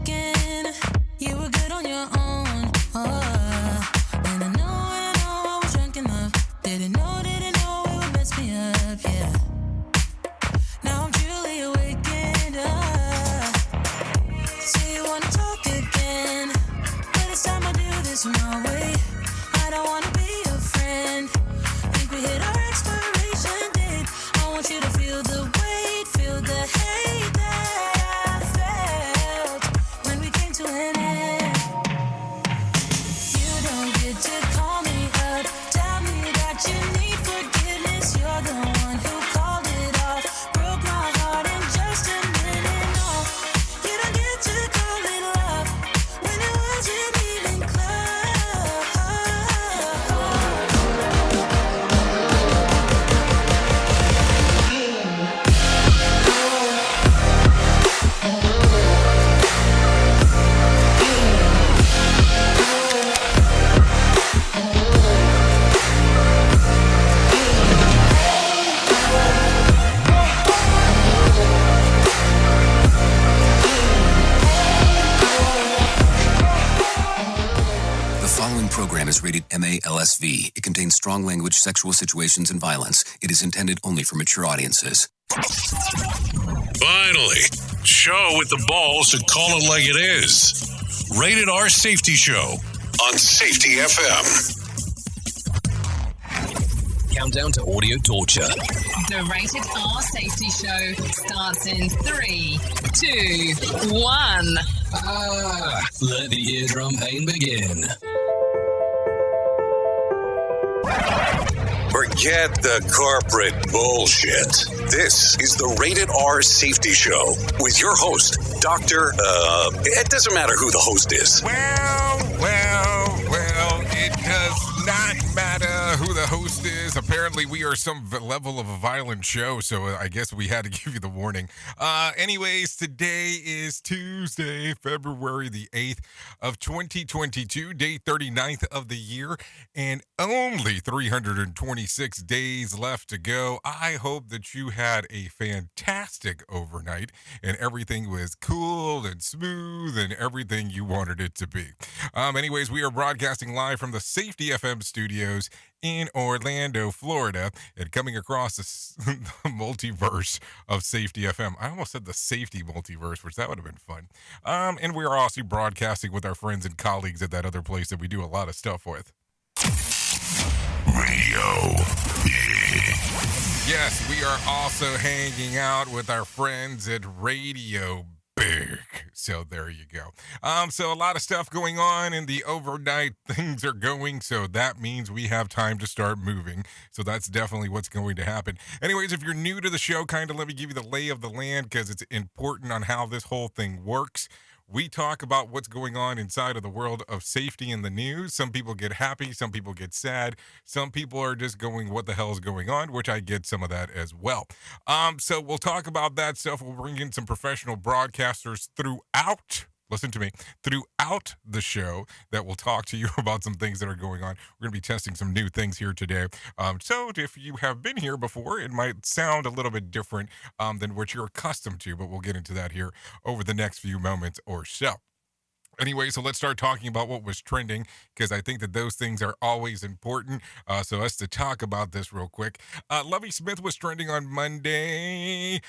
thinking you were good on your own. And I know I was drunk enough. Didn't know it would mess me up, yeah. Now I'm truly awakened up. Say you wanna talk again, but it's time I do this my way. I don't wanna be your friend. Think we hit our expiration date. I want you to feel the weight, feel the hate that I felt when we came to an end. You don't get to call me up, tell me that you need forgiveness. You're the one who called it off, broke my heart in just a minute. No, you don't get to call it love when it wasn't even close. The following program is rated MA-LSV. It contains strong language, sexual situations, and violence. It is intended only for mature audiences. Finally, show with the balls to call it like it is. Rated R Safety Show on Safety FM. Countdown to audio torture. The Rated R Safety Show starts in 3, 2, 1. Let the eardrum pain begin. Forget the corporate bullshit. This is the Rated R Safety Show with your host, Dr. It doesn't matter who the host is. Well, it does not matter who the host is. Apparently, we are some level of a violent show, so I guess we had to give you the warning. Anyways, today is Tuesday, February the 8th of 2022, day 39th of the year, and only 326 days left to go. I hope that you had a fantastic overnight and everything was cool and smooth and everything you wanted it to be. Anyways, we are broadcasting live from the Safety FM studios in Orlando, Florida, and coming across the multiverse of Safety FM. I almost said the safety multiverse, which that would have been fun. And we are also broadcasting with our friends and colleagues at that other place that we do a lot of stuff with. Radio. Yes, we are also hanging out with our friends at Radio Big. So there you go. So a lot of stuff going on in the overnight. Things are going, so that means we have time to start moving. So that's definitely what's going to happen. Anyways, if you're new to the show, kind of let me give you the lay of the land because it's important on how this whole thing works. We talk about what's going on inside of the world of safety in the news. Some people get happy, some people get sad, some people are just going, what the hell is going on? Which I get some of that as well. So we'll talk about that stuff. We'll bring in some professional broadcasters throughout the show that will talk to you about some things that are going on. We're going to be testing some new things here today. So if you have been here before, it might sound a little bit different than what you're accustomed to, but we'll get into that here over the next few moments or so. Anyway, so let's start talking about what was trending because I think that those things are always important. So us to talk about this real quick. Lovie Smith was trending on Monday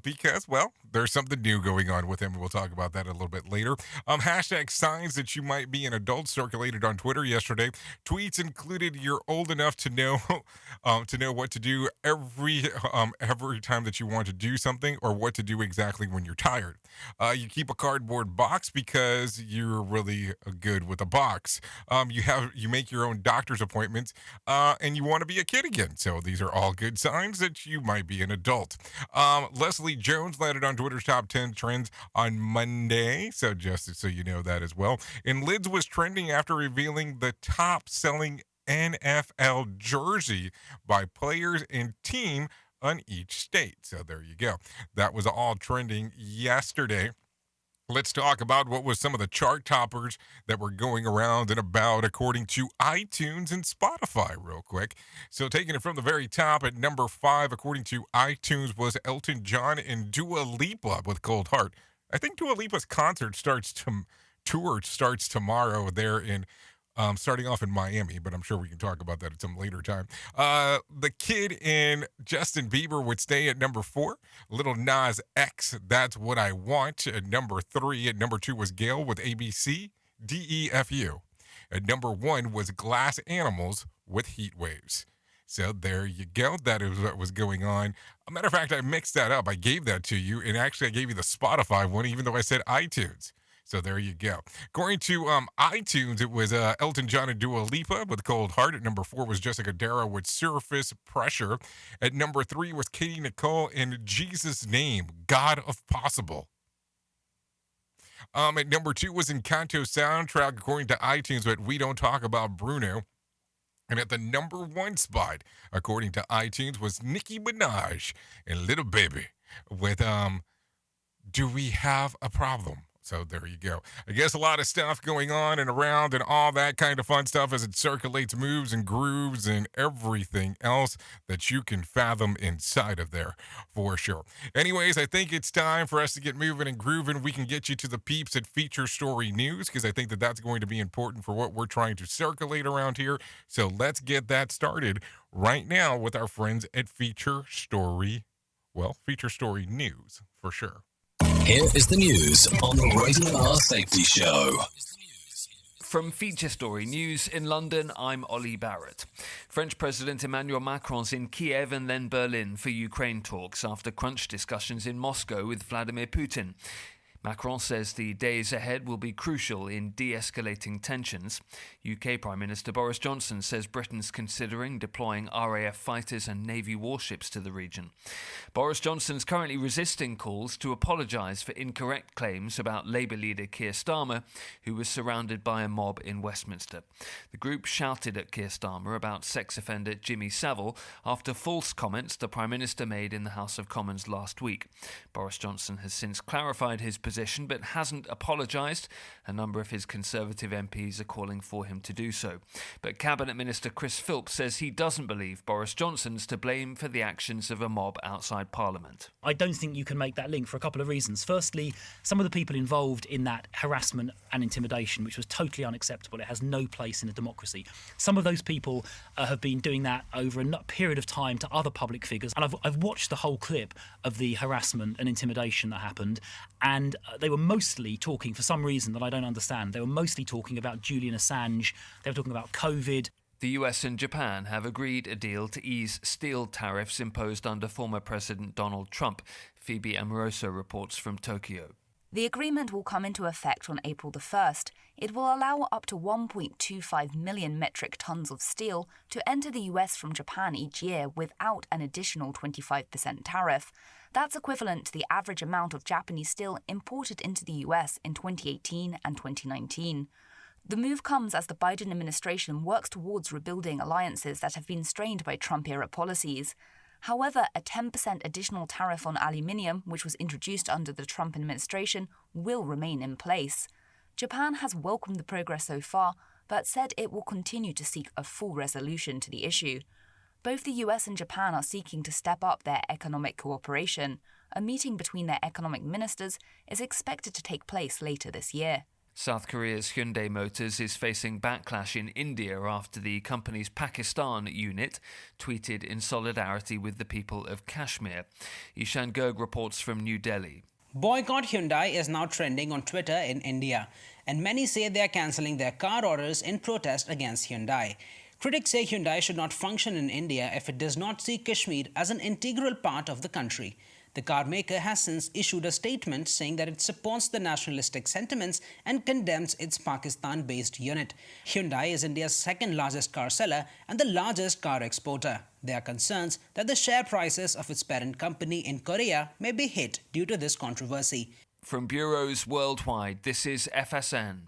because, well, there's something new going on with him. And we'll talk about that a little bit later. Hashtag signs that you might be an adult circulated on Twitter yesterday. Tweets included you're old enough to know what to do every time that you want to do something or what to do exactly when you're tired. You keep a cardboard box because you're really good with a box. You make your own doctor's appointments, and you want to be a kid again. So these are all good signs that you might be an adult. Leslie Jones landed on Twitter's top 10 trends on Monday. So just so you know that as well. And Lids was trending after revealing the top selling NFL jersey by players and team on each state. So there you go. That was all trending yesterday. Let's talk about what was some of the chart toppers that were going around and about according to iTunes and Spotify real quick. So taking it from the very top at number 5 according to iTunes was Elton John and Dua Lipa with Cold Heart. I think Dua Lipa's tour starts tomorrow there in starting off in Miami, but I'm sure we can talk about that at some later time. The Kid and Justin Bieber would stay at number 4. Little Nas X, That's What I Want, at number 3. At number 2 was Gail with ABC, DEFU. At number 1 was Glass Animals with Heat Waves. So there you go. That is what was going on. A matter of fact, I mixed that up. I gave that to you, and actually I gave you the Spotify one, even though I said iTunes. So there you go. Going to iTunes, it was Elton John and Dua Lipa with Cold Heart. At number 4 was Jessica Dara with Surface Pressure. At number 3 was Katie Nicole in Jesus' Name, God of Possible. At number 2 was Encanto soundtrack, according to iTunes, but We Don't Talk About Bruno. And at the number 1 spot, according to iTunes, was Nicki Minaj and Little Baby with Do We Have a Problem? So there you go. I guess a lot of stuff going on and around and all that kind of fun stuff as it circulates, moves and grooves and everything else that you can fathom inside of there for sure. Anyways, I think it's time for us to get moving and grooving. We can get you to the peeps at Feature Story News because I think that that's going to be important for what we're trying to circulate around here. So let's get that started right now with our friends at Feature Story News for sure. Here is the news on the Rated R Safety Show. From Feature Story News in London, I'm Ollie Barrett. French President Emmanuel Macron's in Kiev and then Berlin for Ukraine talks after crunch discussions in Moscow with Vladimir Putin. Macron says the days ahead will be crucial in de-escalating tensions. UK Prime Minister Boris Johnson says Britain's considering deploying RAF fighters and Navy warships to the region. Boris Johnson's currently resisting calls to apologise for incorrect claims about Labour leader Keir Starmer, who was surrounded by a mob in Westminster. The group shouted at Keir Starmer about sex offender Jimmy Savile after false comments the Prime Minister made in the House of Commons last week. Boris Johnson has since clarified his position but hasn't apologised. A number of his Conservative MPs are calling for him to do so. But Cabinet Minister Chris Philp says he doesn't believe Boris Johnson's to blame for the actions of a mob outside Parliament. I don't think you can make that link for a couple of reasons. Firstly, some of the people involved in that harassment and intimidation, which was totally unacceptable, it has no place in a democracy. Some of those people have been doing that over a period of time to other public figures. And I've watched the whole clip of the harassment and intimidation that happened, and they were mostly talking, for some reason that I don't understand, they were mostly talking about Julian Assange, they were talking about COVID. The US and Japan have agreed a deal to ease steel tariffs imposed under former President Donald Trump. Phoebe Amoroso reports from Tokyo. The agreement will come into effect on April the 1st. It will allow up to 1.25 million metric tons of steel to enter the US from Japan each year without an additional 25% tariff. That's equivalent to the average amount of Japanese steel imported into the US in 2018 and 2019. The move comes as the Biden administration works towards rebuilding alliances that have been strained by Trump-era policies. However, a 10% additional tariff on aluminium, which was introduced under the Trump administration, will remain in place. Japan has welcomed the progress so far, but said it will continue to seek a full resolution to the issue. Both the US and Japan are seeking to step up their economic cooperation. A meeting between their economic ministers is expected to take place later this year. South Korea's Hyundai Motors is facing backlash in India after the company's Pakistan unit tweeted in solidarity with the people of Kashmir. Ishan Garg reports from New Delhi. Boycott Hyundai is now trending on Twitter in India, and many say they are cancelling their car orders in protest against Hyundai. Critics say Hyundai should not function in India if it does not see Kashmir as an integral part of the country. The car maker has since issued a statement saying that it supports the nationalistic sentiments and condemns its Pakistan-based unit. Hyundai is India's second-largest car seller and the largest car exporter. There are concerns that the share prices of its parent company in Korea may be hit due to this controversy. From bureaus worldwide, this is FSN.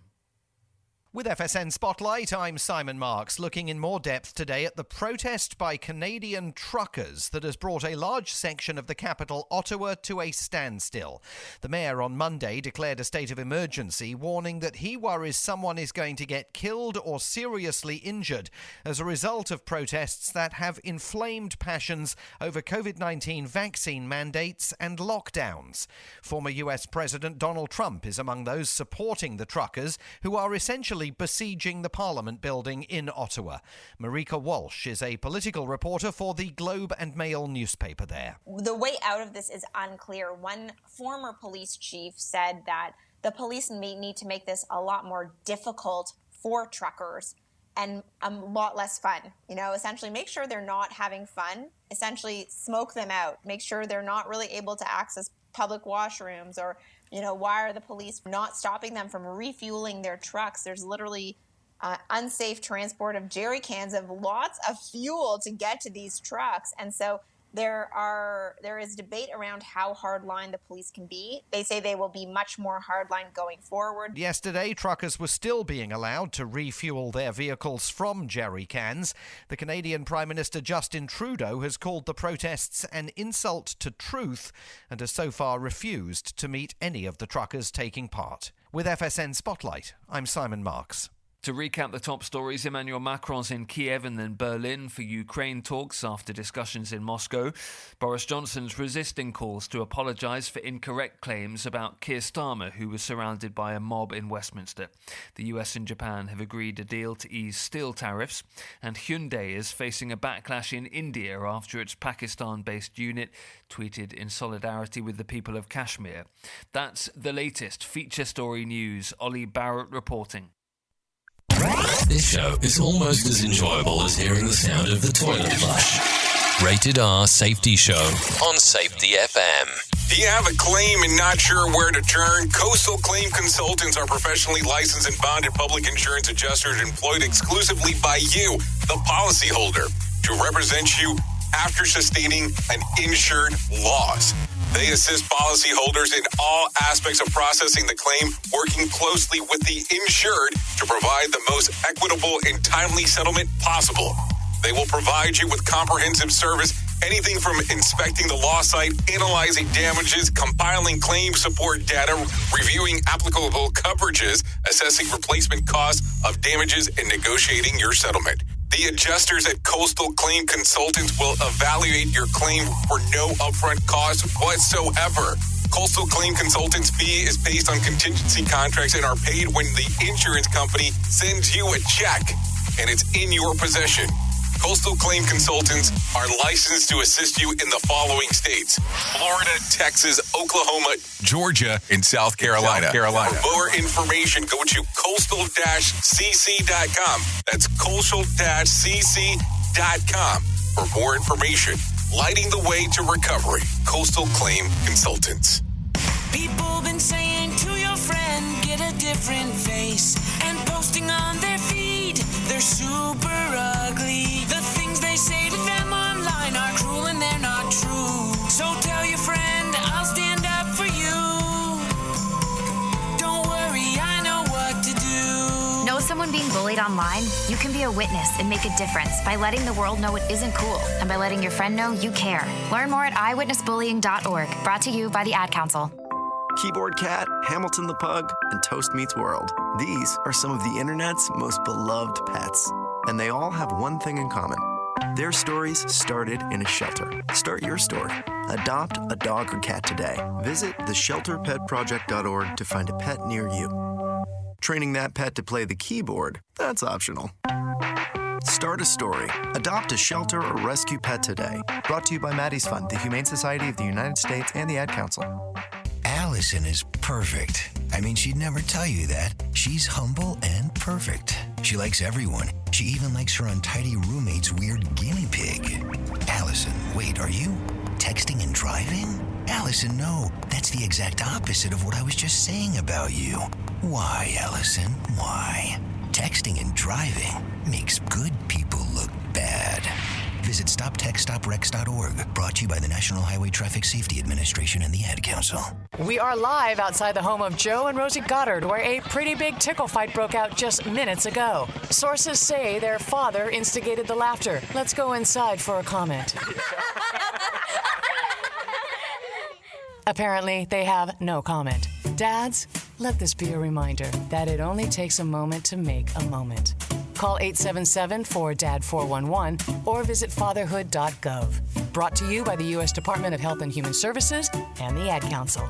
With FSN Spotlight, I'm Simon Marks, looking in more depth today at the protest by Canadian truckers that has brought a large section of the capital, Ottawa, to a standstill. The mayor on Monday declared a state of emergency, warning that he worries someone is going to get killed or seriously injured as a result of protests that have inflamed passions over COVID-19 vaccine mandates and lockdowns. Former US President Donald Trump is among those supporting the truckers, who are essentially besieging the Parliament building in Ottawa. Marika Walsh is a political reporter for the Globe and Mail newspaper there. The way out of this is unclear. One former police chief said that the police may need to make this a lot more difficult for truckers and a lot less fun. Essentially make sure they're not having fun, essentially smoke them out, make sure they're not really able to access public washrooms, or why are the police not stopping them from refueling their trucks? There's literally unsafe transport of jerry cans of lots of fuel to get to these trucks. And so there is debate around how hardline the police can be. They say they will be much more hardline going forward. Yesterday, truckers were still being allowed to refuel their vehicles from jerry cans. The Canadian Prime Minister Justin Trudeau has called the protests an insult to truth and has so far refused to meet any of the truckers taking part. With FSN Spotlight, I'm Simon Marks. To recap the top stories, Emmanuel Macron's in Kiev and then Berlin for Ukraine talks after discussions in Moscow. Boris Johnson's resisting calls to apologise for incorrect claims about Keir Starmer, who was surrounded by a mob in Westminster. The US and Japan have agreed a deal to ease steel tariffs, and Hyundai is facing a backlash in India after its Pakistan-based unit tweeted in solidarity with the people of Kashmir. That's the latest feature story news. Ollie Barrett reporting. This show is almost as enjoyable as hearing the sound of the toilet flush. Rated R Safety Show on Safety FM. Do you have a claim and not sure where to turn? Coastal Claim Consultants are professionally licensed and bonded public insurance adjusters employed exclusively by you, the policyholder, to represent you after sustaining an insured loss. They assist policyholders in all aspects of processing the claim, working closely with the insured to provide the most equitable and timely settlement possible. They will provide you with comprehensive service, anything from inspecting the loss site, analyzing damages, compiling claim support data, reviewing applicable coverages, assessing replacement costs of damages, and negotiating your settlement. The adjusters at Coastal Claim Consultants will evaluate your claim for no upfront cost whatsoever. Coastal Claim Consultants' fee is based on contingency contracts and are paid when the insurance company sends you a check and it's in your possession. Coastal Claim Consultants are licensed to assist you in the following states: Florida, Texas, Oklahoma, Georgia, and South Carolina. For more information, go to coastal-cc.com. That's coastal-cc.com. For more information, lighting the way to recovery. Coastal Claim Consultants. People been saying to your friend, get a different face, and posting on their feed, they're super ugly. The things they say to them online are cruel and they're not true. So tell your friend, I'll stand up for you. Don't worry, I know what to do. Know someone being bullied online? You can be a witness and make a difference by letting the world know it isn't cool and by letting your friend know you care. Learn more at eyewitnessbullying.org. Brought to you by the Ad Council. Keyboard Cat, Hamilton the Pug, and Toast Meets World. These are some of the internet's most beloved pets. And they all have one thing in common. Their stories started in a shelter. Start your story. Adopt a dog or cat today. Visit theshelterpetproject.org to find a pet near you. Training that pet to play the keyboard, that's optional. Start a story. Adopt a shelter or rescue pet today. Brought to you by Maddie's Fund, the Humane Society of the United States, and the Ad Council. Allison is perfect. I mean, she'd never tell you that. She's humble and perfect. She likes everyone. She even likes her untidy roommate's weird guinea pig. Allison, wait, are you texting and driving? Allison, no. That's the exact opposite of what I was just saying about you. Why, Allison? Why? Texting and driving makes good people look bad. Visit StopTextStopWrecks.org. Brought to you by the National Highway Traffic Safety Administration and the Ad Council. We are live outside the home of Joe and Rosie Goddard, where a pretty big tickle fight broke out just minutes ago. Sources say their father instigated the laughter. Let's go inside for a comment. Apparently, they have no comment. Dads, let this be a reminder that it only takes a moment to make a moment. Call 877-4DAD-411 or visit fatherhood.gov. Brought to you by the U.S. Department of Health and Human Services and the Ad Council.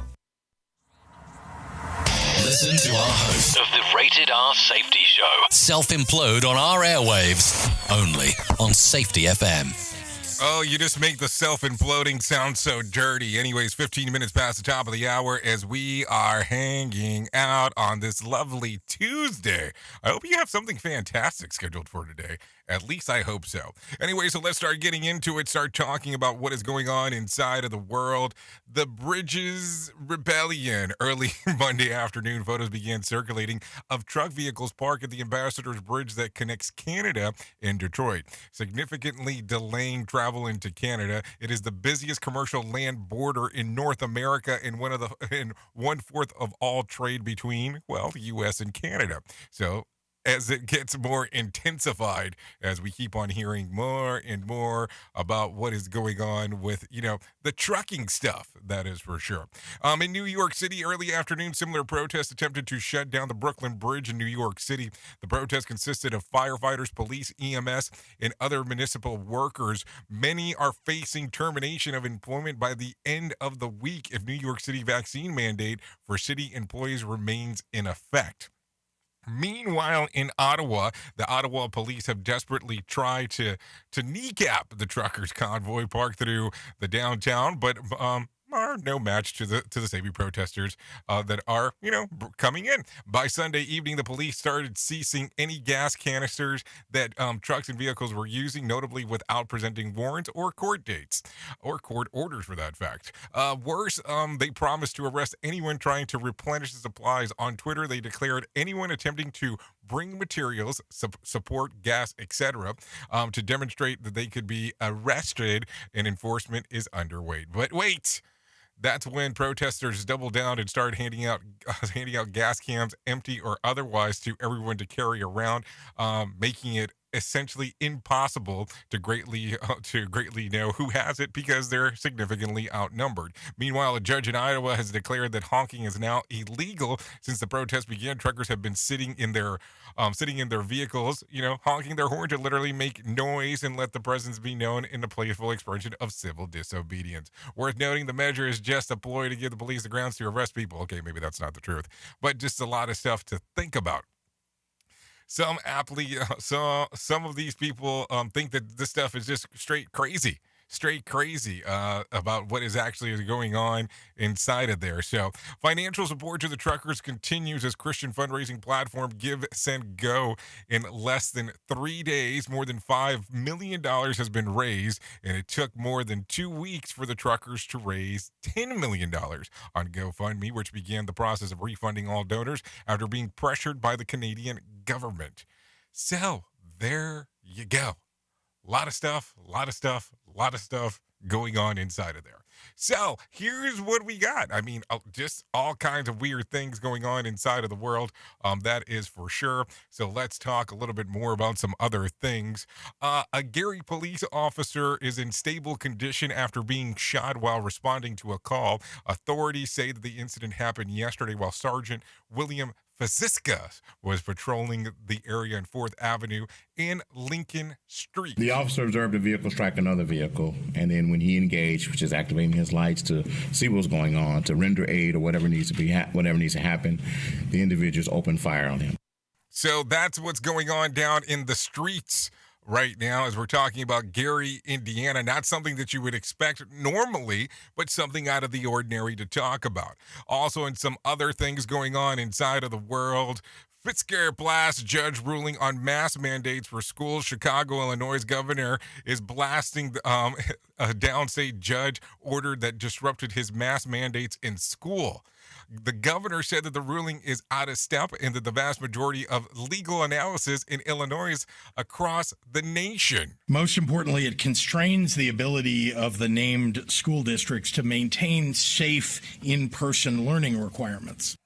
Listen to our host of the Rated R Safety Show. Self-implode on our airwaves. Only on Safety FM. Oh, you just make the self-imploding sound so dirty. Anyways, 15 minutes past the top of the hour as we are hanging out on this lovely Tuesday. I hope you have something fantastic scheduled for today. At least I hope so. Anyway, so let's start getting into it. Start talking about what is going on inside of the world. The Bridges Rebellion. Early Monday afternoon, photos began circulating of truck vehicles parked at the Ambassador's Bridge that connects Canada and Detroit, significantly delaying travel into Canada. It is the busiest commercial land border in North America and one-fourth of all trade between, well, the U.S. and Canada. So, as it gets more intensified, as we keep on hearing more and more about what is going on with, the trucking stuff, that is for sure. In New York City, early afternoon, similar protests attempted to shut down the Brooklyn Bridge in New York City. The protest consisted of firefighters, police, EMS, and other municipal workers. Many are facing termination of employment by the end of the week if New York City vaccine mandate for city employees remains in effect. Meanwhile, in Ottawa, the Ottawa police have desperately tried to kneecap the truckers' convoy parked through the downtown, but are no match to the safety protesters that are, coming in. By Sunday evening, the police started seizing any gas canisters that trucks and vehicles were using, notably without presenting warrants or court dates, or court orders for that fact. Worse, they promised to arrest anyone trying to replenish the supplies. On Twitter, they declared anyone attempting to bring materials, support, gas, etc., to demonstrate that they could be arrested, and enforcement is underway. But wait! That's when protesters doubled down and started handing out gas cans, empty or otherwise, to everyone to carry around, making it essentially impossible to greatly know who has it because they're significantly outnumbered. Meanwhile, a judge in Iowa has declared that honking is now illegal. Since the protest began, truckers have been sitting in their vehicles, honking their horn to literally make noise and let the presence be known in a playful expression of civil disobedience. Worth noting, the measure is just a ploy to give the police the grounds to arrest people. Okay, maybe that's not the truth, but just a lot of stuff to think about. Some of these people think that this stuff is just straight crazy about what is actually going on inside of there. So financial support to the truckers continues as Christian fundraising platform Give, Send, Go. In less than 3 days, more than $5 million has been raised, and it took more than 2 weeks for the truckers to raise $10 million on GoFundMe, which began the process of refunding all donors after being pressured by the Canadian government. So there you go. A lot of stuff going on inside of there. So here's what we got. I mean, just all kinds of weird things going on inside of the world. That is for sure. So let's talk a little bit more about some other things. A Gary police officer is in stable condition after being shot while responding to a call. Authorities say that the incident happened yesterday while Sergeant William Faziska was patrolling the area on 4th Avenue and Lincoln Street. The officer observed a vehicle strike another vehicle, and then when he engaged, which is activating his lights to see what's going on, to render aid or whatever needs to happen, the individuals opened fire on him. So that's what's going on down in the streets right now as we're talking about Gary, Indiana. Not something that you would expect normally, but something out of the ordinary to talk about. Also, in some other things going on inside of the world, Fitzgerald blast judge ruling on mask mandates for schools. Chicago, Illinois governor is blasting a downstate judge order that disrupted his mask mandates in school. The governor said that the ruling is out of step and that the vast majority of legal analysis in Illinois is across the nation. Most importantly, it constrains the ability of the named school districts to maintain safe in-person learning requirements.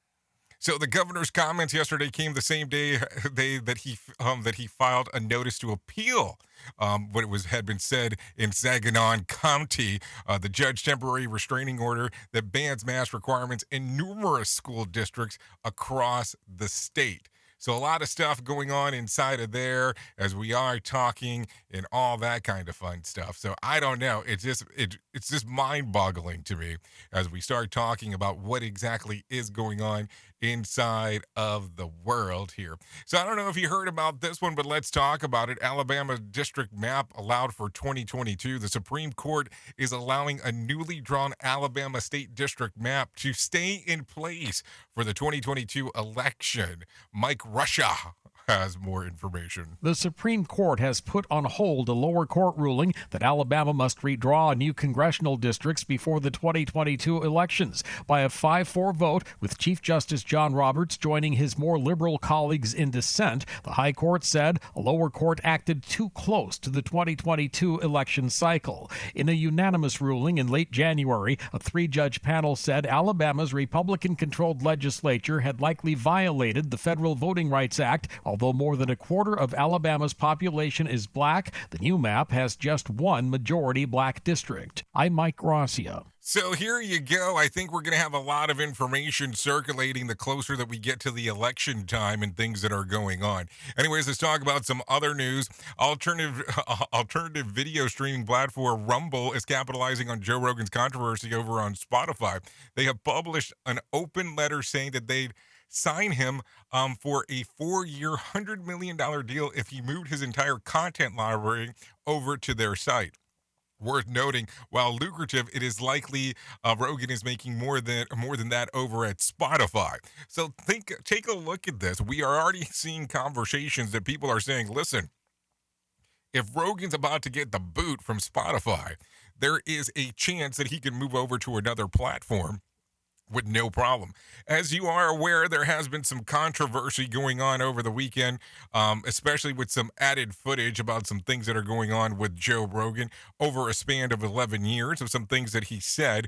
So the governor's comments yesterday came the same day that he filed a notice to appeal what had been said in Saginaw County. The judge temporary restraining order that bans mask requirements in numerous school districts across the state. So a lot of stuff going on inside of there as we are talking and all that kind of fun stuff. So I don't know. It's just mind-boggling to me as we start talking about what exactly is going on inside of the world here. So I don't know if you heard about this one, but let's talk about it. Alabama district map allowed for 2022. The Supreme Court is allowing a newly drawn Alabama state district map to stay in place for the 2022 election. Mike Russia has more information. The Supreme Court has put on hold a lower court ruling that Alabama must redraw new congressional districts before the 2022 elections by a 5-4 vote, with Chief Justice John Roberts joining his more liberal colleagues in dissent. The High Court said a lower court acted too close to the 2022 election cycle. In a unanimous ruling in late January, a 3-judge panel said Alabama's Republican-controlled legislature had likely violated the Federal Voting Rights Act. Although more than a quarter of Alabama's population is black, the new map has just one majority black district. I'm Mike Gracia. So here you go. I think we're going to have a lot of information circulating the closer that we get to the election time and things that are going on. Anyways, let's talk about some other news. Alternative video streaming platform Rumble is capitalizing on Joe Rogan's controversy over on Spotify. They have published an open letter saying that they'd sign him for a 4-year, $100 million deal if he moved his entire content library over to their site. Worth noting, while lucrative, it is likely Rogan is making more than that over at Spotify. So take a look at this. We are already seeing conversations that people are saying, listen, if Rogan's about to get the boot from Spotify, there is a chance that he can move over to another platform with no problem. As you are aware, there has been some controversy going on over the weekend, especially with some added footage about some things that are going on with Joe Rogan over a span of 11 years of some things that he said,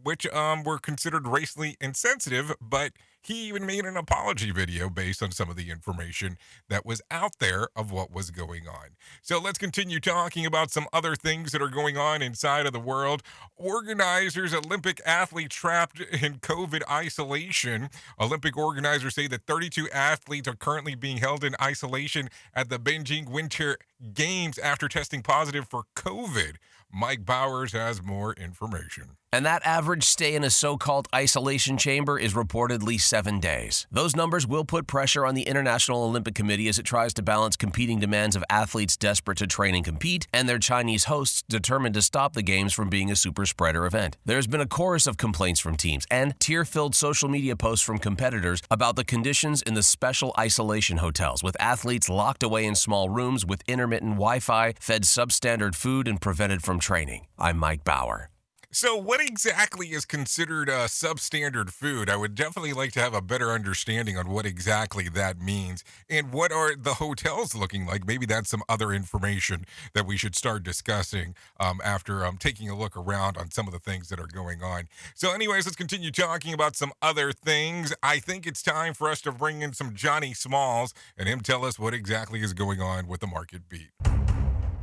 which were considered racially insensitive, but he even made an apology video based on some of the information that was out there of what was going on. So let's continue talking about some other things that are going on inside of the world. Organizers, Olympic athletes trapped in COVID isolation. Olympic organizers say that 32 athletes are currently being held in isolation at the Beijing Winter Games after testing positive for COVID. Mike Bowers has more information. And that average stay in a so-called isolation chamber is reportedly 7 days. Those numbers will put pressure on the International Olympic Committee as it tries to balance competing demands of athletes desperate to train and compete and their Chinese hosts determined to stop the games from being a super spreader event. There's been a chorus of complaints from teams and tear-filled social media posts from competitors about the conditions in the special isolation hotels, with athletes locked away in small rooms with intermittent Wi-Fi, fed substandard food, and prevented from training. I'm Mike Bauer. So what exactly is considered substandard food? I would definitely like to have a better understanding on what exactly that means and what are the hotels looking like. Maybe that's some other information that we should start discussing after taking a look around on some of the things that are going on. So anyways, let's continue talking about some other things. I think it's time for us to bring in some Johnny Smalls and him tell us what exactly is going on with the market beat.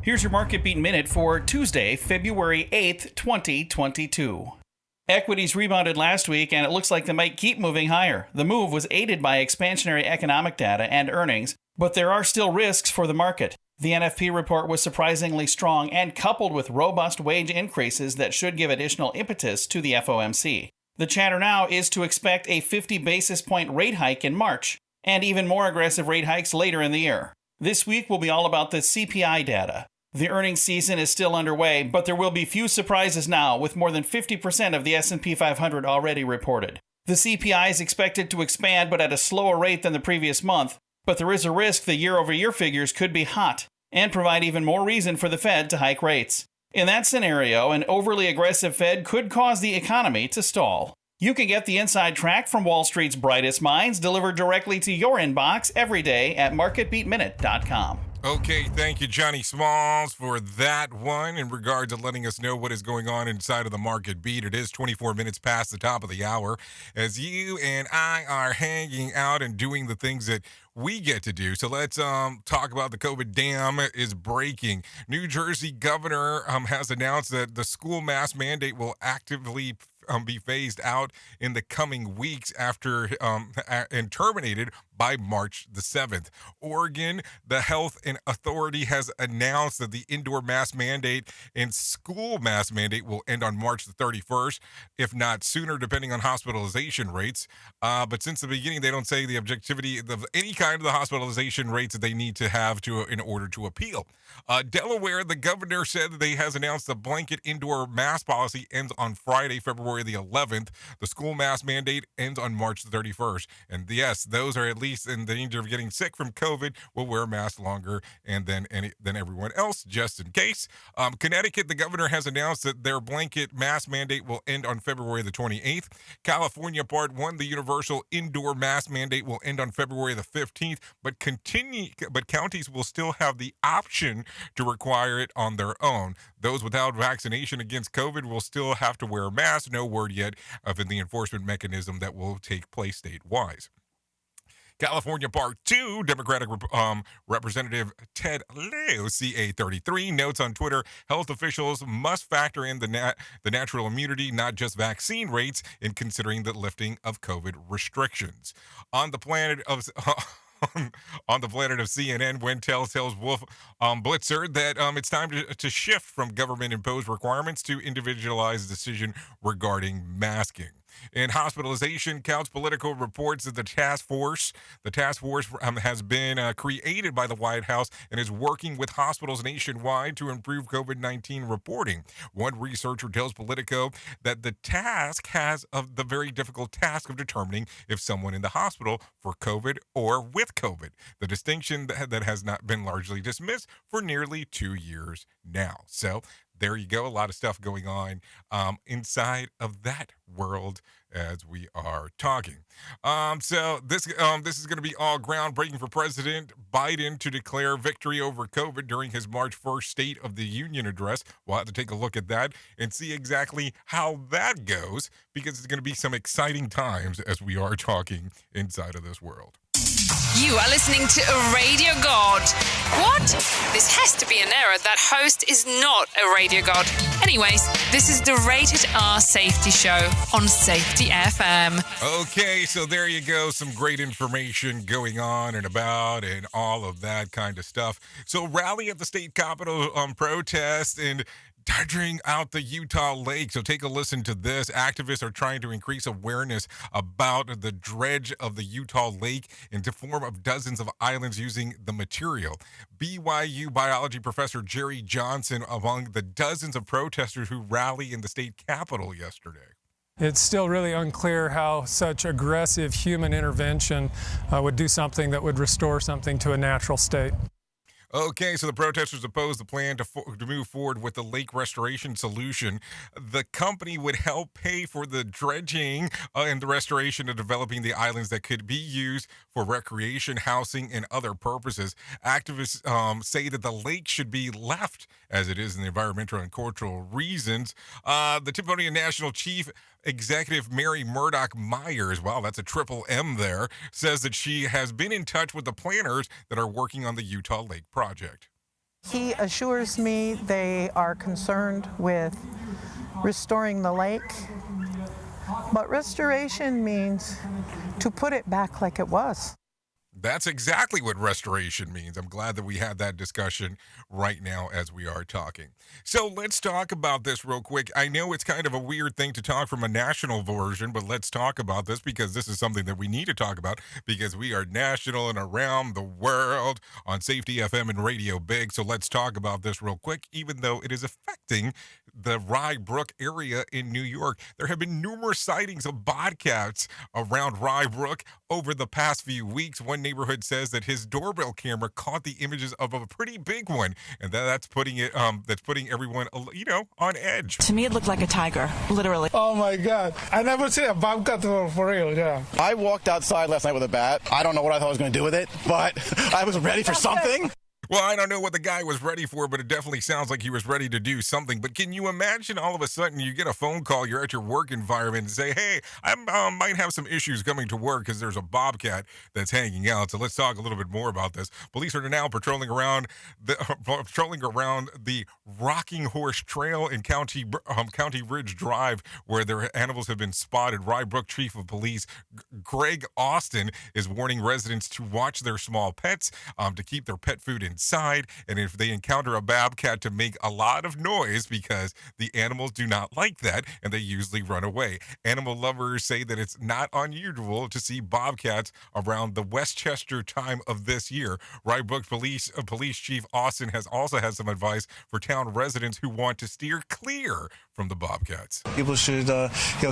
Here's your Market Beat Minute for Tuesday, February 8th, 2022. Equities rebounded last week, and it looks like they might keep moving higher. The move was aided by expansionary economic data and earnings, but there are still risks for the market. The NFP report was surprisingly strong and coupled with robust wage increases that should give additional impetus to the FOMC. The chatter now is to expect a 50 basis point rate hike in March, and even more aggressive rate hikes later in the year. This week will be all about the CPI data. The earnings season is still underway, but there will be few surprises now, with more than 50% of the S&P 500 already reported. The CPI is expected to expand, but at a slower rate than the previous month, but there is a risk the year-over-year figures could be hot and provide even more reason for the Fed to hike rates. In that scenario, an overly aggressive Fed could cause the economy to stall. You can get the inside track from Wall Street's brightest minds delivered directly to your inbox every day at marketbeatminute.com. Okay, thank you, Johnny Smalls, for that one in regard to letting us know what is going on inside of the market beat. It is 24 minutes past the top of the hour as you and I are hanging out and doing the things that we get to do. So let's talk about the COVID dam is breaking. New Jersey governor has announced that the school mask mandate will actively be phased out in the coming weeks after and terminated by March the 7th. Oregon, the health and authority has announced that the indoor mask mandate and school mask mandate will end on March the 31st, if not sooner, depending on hospitalization rates. But since the beginning, they don't say the objectivity of any kind of the hospitalization rates that they need to have in order to appeal. Delaware, the governor said that they has announced the blanket indoor mask policy ends on Friday, February the 11th. The school mask mandate ends on March the 31st. And yes, those are at least in danger of getting sick from COVID will wear masks longer and than everyone else, just in case. Connecticut, the governor has announced that their blanket mask mandate will end on February the 28th. California, Part 1, the universal indoor mask mandate will end on February the 15th, but counties will still have the option to require it on their own. Those without vaccination against COVID will still have to wear a mask. No word yet of the enforcement mechanism that will take place statewide. California Part 2, Democratic Representative Ted Leo, CA33, notes on Twitter, health officials must factor in the natural immunity, not just vaccine rates, in considering the lifting of COVID restrictions. On the planet of CNN, Wintel tells Wolf Blitzer that it's time to shift from government-imposed requirements to individualized decision regarding masking. In hospitalization counts, Politico reports that the task force has been created by the White House and is working with hospitals nationwide to improve COVID-19 reporting. One researcher tells Politico that the task has the very difficult task of determining if someone in the hospital for COVID or with COVID, the distinction that has not been largely dismissed for nearly 2 years now. So there you go. A lot of stuff going on inside of that world as we are talking. So this is going to be all groundbreaking for President Biden to declare victory over COVID during his March 1st State of the Union address. We'll have to take a look at that and see exactly how that goes, because it's going to be some exciting times as we are talking inside of this world. You are listening to a radio god. What? This has to be an error. That host is not a radio god. Anyways, this is the Rated R Safety Show on Safety FM. Okay, so there you go. Some great information going on and about and all of that kind of stuff. So rally at the state capitol protest and dredging out the Utah lake. So take a listen to this. Activists are trying to increase awareness about the dredge of the Utah lake into form of dozens of islands using the material. BYU biology professor Jerry Johnson among the dozens of protesters who rally in the state capitol yesterday. It's still really unclear how such aggressive human intervention would do something that would restore something to a natural state. Okay, so the protesters oppose the plan to move forward with the lake restoration solution. The company would help pay for the dredging and the restoration and developing the islands that could be used for recreation, housing, and other purposes. Activists say that the lake should be left as it is in the environmental and cultural reasons. The Timponian National Chief Executive Mary Murdoch Myers, wow, that's a triple M there, says that she has been in touch with the planners that are working on the Utah Lake project. He assures me they are concerned with restoring the lake, but restoration means to put it back like it was. That's exactly what restoration means. I'm glad that we had that discussion right now as we are talking. So let's talk about this real quick. I know it's kind of a weird thing to talk from a national version, but let's talk about this because this is something that we need to talk about because we are national and around the world on Safety FM and Radio Big. So let's talk about this real quick, even though it is affecting the Rye Brook area in New York. There have been numerous sightings of bobcats around Rye Brook over the past few weeks. One neighborhood says that his doorbell camera caught the images of a pretty big one, and that's putting everyone, on edge. To me, it looked like a tiger, literally. Oh my God! I never seen a bobcat for real. Yeah. I walked outside last night with a bat. I don't know what I thought I was going to do with it, but I was ready for something. Well, I don't know what the guy was ready for, but it definitely sounds like he was ready to do something. But can you imagine all of a sudden you get a phone call, you're at your work environment and say, hey, I might have some issues coming to work because there's a bobcat that's hanging out. So let's talk a little bit more about this. Police are now patrolling around the Rocking Horse Trail in County Ridge Drive, where their animals have been spotted. Rye Brook Chief of Police Greg Austin is warning residents to watch their small pets, to keep their pet food inside, and if they encounter a bobcat, to make a lot of noise because the animals do not like that and they usually run away. Animal lovers say that it's not unusual to see bobcats around the Westchester time of this year. Rye Brook Police Chief Austin has some advice for town residents who want to steer clear from the bobcats. People should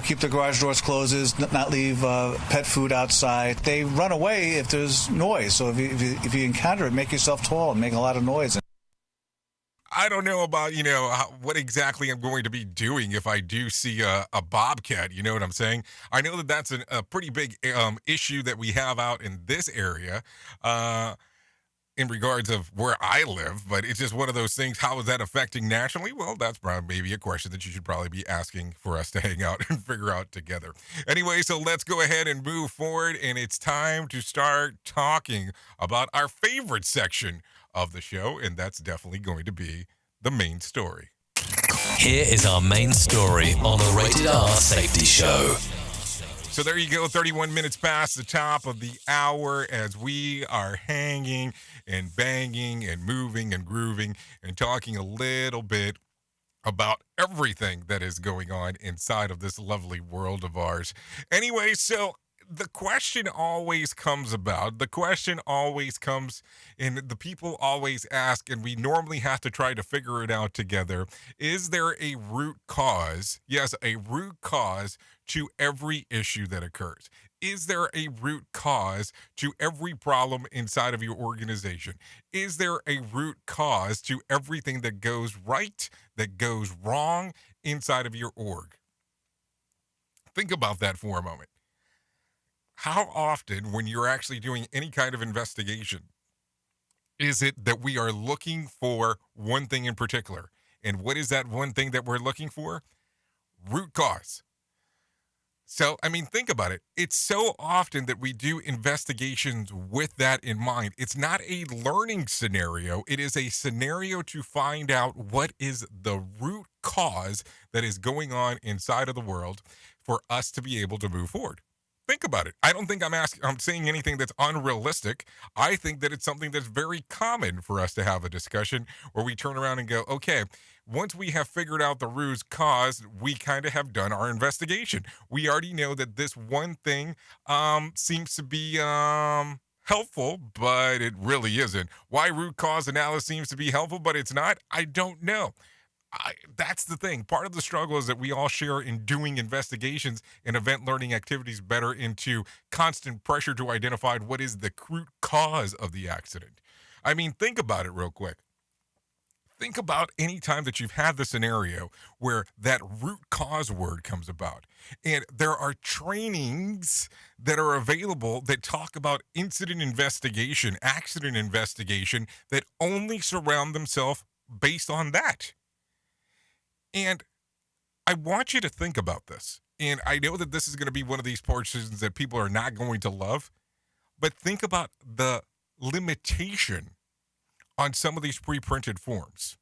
keep their garage doors closed, not leave pet food outside. They run away if there's noise. So if you encounter it, make yourself tall and make a lot of noise. I don't know about, what exactly I'm going to be doing if I do see a bobcat. You know what I'm saying? I know that that's a pretty big issue that we have out in this area in regards of where I live, but it's just one of those things. How is that affecting nationally? Well, that's probably maybe a question that you should probably be asking for us to hang out and figure out together. Anyway, so let's go ahead and move forward, and it's time to start talking about our favorite section of the show, and that's definitely going to be the main story. Here is our main story on the Rated R Safety Show. So there you go, 31 minutes past the top of the hour as we are hanging and banging and moving and grooving and talking a little bit about everything that is going on inside of this lovely world of ours. Anyway, so the question always comes, and the people always ask, and we normally have to try to figure it out together. Is there a root cause? Yes, a root cause to every issue that occurs. Is there a root cause to every problem inside of your organization? Is there a root cause to everything that goes right, that goes wrong inside of your org? Think about that for a moment. How often, when you're actually doing any kind of investigation, is it that we are looking for one thing in particular? And what is that one thing that we're looking for? Root cause. So, think about it. It's so often that we do investigations with that in mind. It's not a learning scenario. It is a scenario to find out what is the root cause that is going on inside of the world for us to be able to move forward. Think about it. I don't think I'm saying anything that's unrealistic. I think that it's something that's very common for us to have a discussion where we turn around and go, okay, once we have figured out the root cause, we kind of have done our investigation. We already know that this one thing seems to be helpful, but it really isn't. Why root cause analysis seems to be helpful, but it's not? I don't know. That's the thing. Part of the struggle is that we all share in doing investigations and event learning activities better into constant pressure to identify what is the root cause of the accident. Think about it real quick. Think about any time that you've had the scenario where that root cause word comes about. And there are trainings that are available that talk about incident investigation, accident investigation, that only surround themselves based on that. And I want you to think about this. And I know that this is going to be one of these portions that people are not going to love, but think about the limitation on some of these pre-printed forms.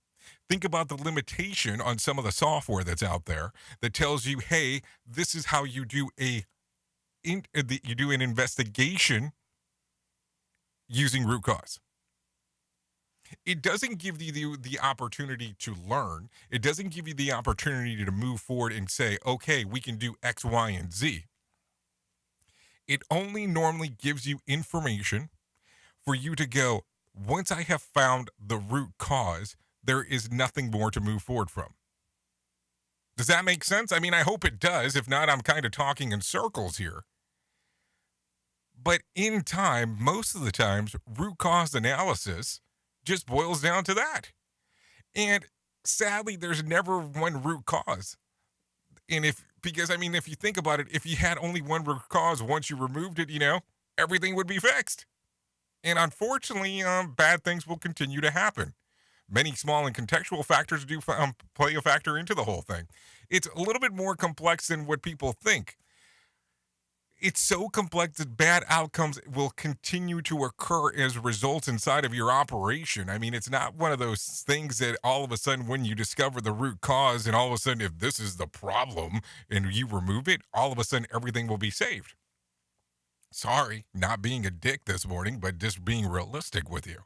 Think about the limitation on some of the software that's out there that tells you, hey, this is how you do an investigation using root cause. It doesn't give you the opportunity to learn. It doesn't give you the opportunity to move forward and say, okay, we can do X, Y, and Z. It only normally gives you information for you to go, once I have found the root cause, there is nothing more to move forward from. Does that make sense? I mean, I hope it does. If not, I'm kind of talking in circles here. But in time, most of the times, root cause analysis just boils down to that. And sadly, there's never one root cause. And if you think about it, if you had only one root cause, once you removed it, everything would be fixed. And unfortunately, bad things will continue to happen. Many small and contextual factors do play a factor into the whole thing. It's a little bit more complex than what people think. It's so complex that bad outcomes will continue to occur as results inside of your operation. I mean, it's not one of those things that all of a sudden when you discover the root cause and all of a sudden if this is the problem and you remove it, all of a sudden everything will be saved. Sorry, not being a dick this morning, but just being realistic with you.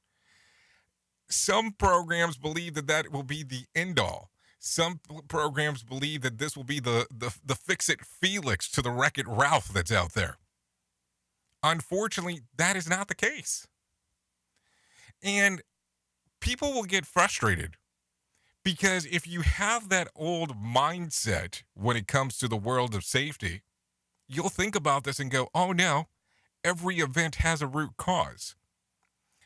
Some programs believe that will be the end all. Some programs believe that this will be the fix-it Felix to the Wreck-It Ralph that's out there. Unfortunately, that is not the case. And people will get frustrated because if you have that old mindset when it comes to the world of safety, you'll think about this and go, oh no, every event has a root cause.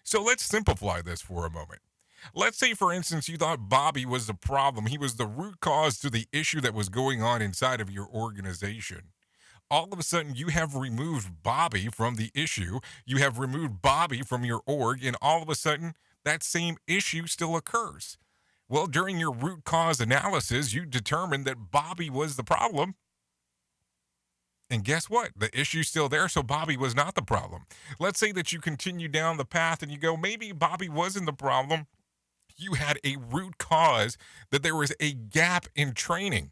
So let's simplify this for a moment. Let's say, for instance, you thought Bobby was the problem. He was the root cause to the issue that was going on inside of your organization. All of a sudden, you have removed Bobby from the issue. You have removed Bobby from your org, and all of a sudden, that same issue still occurs. Well, during your root cause analysis, you determined that Bobby was the problem. And guess what? The issue's still there, so Bobby was not the problem. Let's say that you continue down the path and you go, maybe Bobby wasn't the problem. You had a root cause that there was a gap in training.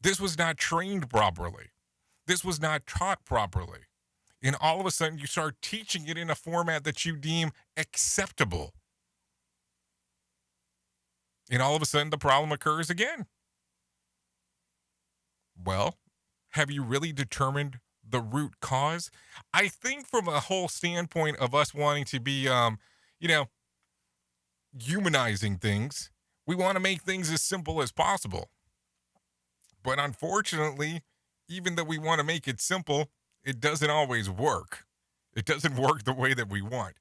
This was not trained properly. This was not taught properly. And all of a sudden, you start teaching it in a format that you deem acceptable. And all of a sudden, the problem occurs again. Well, have you really determined the root cause? I think from a whole standpoint of us wanting to be, humanizing things, we want to make things as simple as possible. But unfortunately, even though we want to make it simple, it doesn't always work. It doesn't work the way that we want.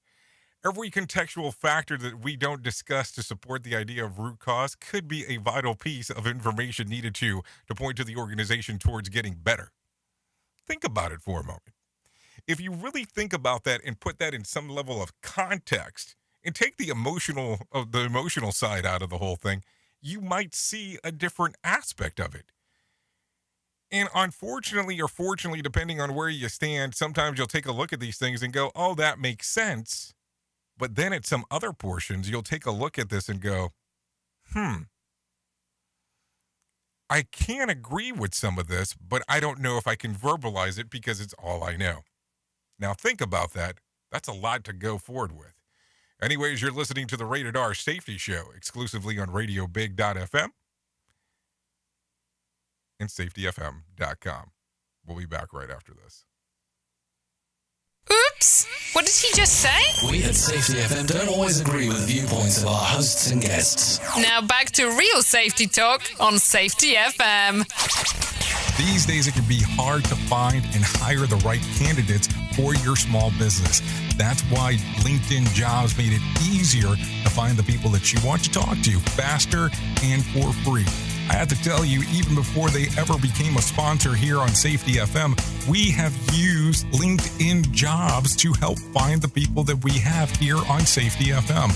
Every contextual factor that we don't discuss to support the idea of root cause could be a vital piece of information needed to point to the organization towards getting better. Think about it for a moment. If you really think about that and put that in some level of context and take the emotional side out of the whole thing, you might see a different aspect of it. And unfortunately or fortunately, depending on where you stand, sometimes you'll take a look at these things and go, oh, that makes sense. But then at some other portions, you'll take a look at this and go, I can't agree with some of this, but I don't know if I can verbalize it because it's all I know. Now think about that. That's a lot to go forward with. Anyways, you're listening to the Rated R Safety Show exclusively on RadioBig.fm and SafetyFM.com. We'll be back right after this. Oops! What did he just say? We at Safety FM don't always agree with viewpoints of our hosts and guests. Now back to real safety talk on Safety FM. These days, it can be hard to find and hire the right candidates for your small business. That's why LinkedIn Jobs made it easier to find the people that you want to talk to faster and for free. I have to tell you, even before they ever became a sponsor here on Safety FM, we have used LinkedIn Jobs to help find the people that we have here on Safety FM.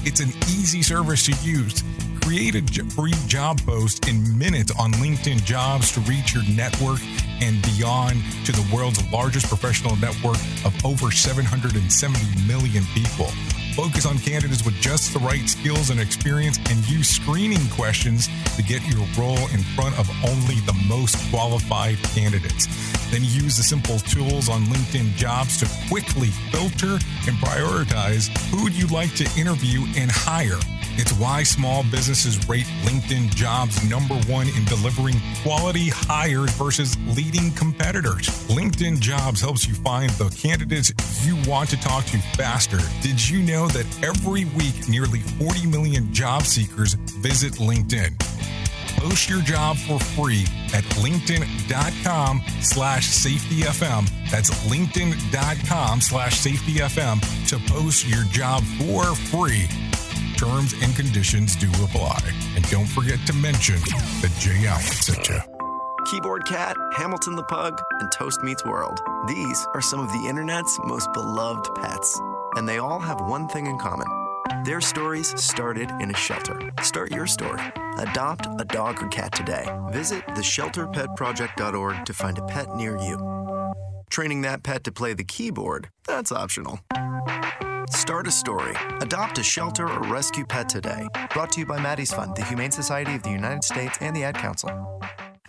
It's an easy service to use. Create a free job post in minutes on LinkedIn Jobs to reach your network and beyond to the world's largest professional network of over 770 million people. Focus on candidates with just the right skills and experience and use screening questions to get your role in front of only the most qualified candidates. Then use the simple tools on LinkedIn Jobs to quickly filter and prioritize who you'd like to interview and hire. It's why small businesses rate LinkedIn Jobs #1 in delivering quality hires versus leading competitors. LinkedIn Jobs helps you find the candidates you want to talk to faster. Did you know that every week nearly 40 million job seekers visit LinkedIn? Post your job for free at linkedin.com/safetyfm. That's linkedin.com/safetyfm to post your job for free. Terms and conditions do apply. And don't forget to mention that Jay Allen sent you. Keyboard Cat, Hamilton the Pug, and Toast Meets World. These are some of the internet's most beloved pets. And they all have one thing in common. Their stories started in a shelter. Start your story. Adopt a dog or cat today. Visit theshelterpetproject.org to find a pet near you. Training that pet to play the keyboard, that's optional. Start a story. Adopt a shelter or rescue pet today. Brought to you by Maddie's Fund, the Humane Society of the United States, and the Ad Council.